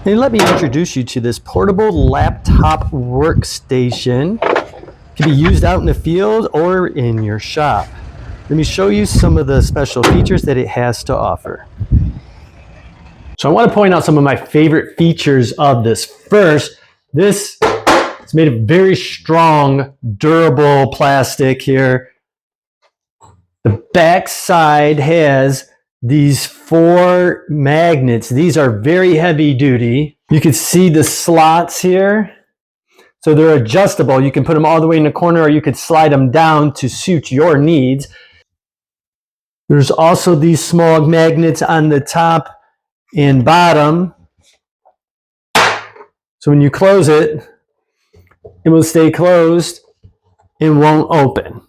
Hey, let me introduce you to this portable laptop workstation. It can be used out in the field or in your shop. Let me show you some of the special features that it has to offer. So I want to point out some of my favorite features of this. First, this is made of very strong, durable plastic here. The back side has these 4 magnets. These are very heavy duty. You can see the slots here. So they're adjustable. You can put them all the way in the corner, or you could slide them down to suit your needs. There's also these small magnets on the top and bottom. So when you close it, it will stay closed and won't open.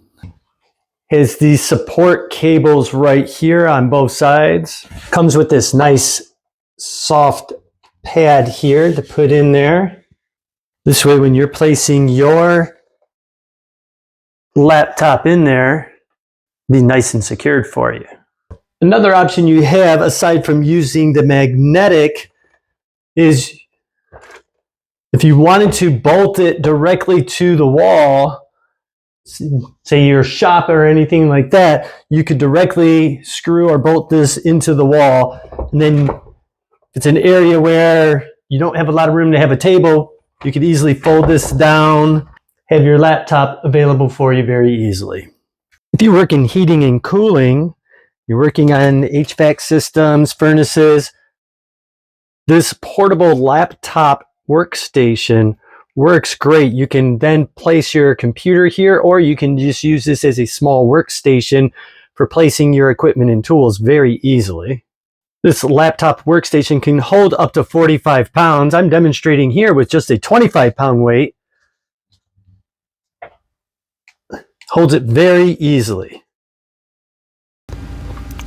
Has these support cables right here on both sides. Comes with this nice soft pad here to put in there. This way, when you're placing your laptop in there, it'll be nice and secured for you. Another option you have, aside from using the magnetic, is if you wanted to bolt it directly to the wall, say your shop or anything like that, you could directly screw or bolt this into the wall. And then if it's an area where you don't have a lot of room to have a table, you could easily fold this down, have your laptop available for you very easily. If you work in heating and cooling, you're working on HVAC systems, furnaces, this portable laptop workstation works great. You can then place your computer here, or you can just use this as a small workstation for placing your equipment and tools very easily. This laptop workstation can hold up to 45 pounds. I'm demonstrating here with just a 25-pound weight. Holds it very easily.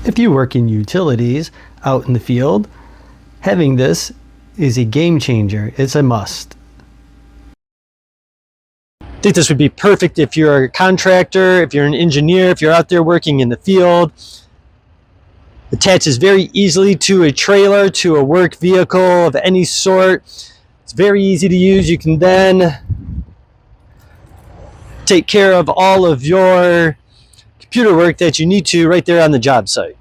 If you work in utilities out in the field, having this is a game changer. It's a must. I think this would be perfect if you're a contractor, if you're an engineer, if you're out there working in the field. Attaches very easily to a trailer, to a work vehicle of any sort. It's very easy to use. You can then take care of all of your computer work that you need to right there on the job site.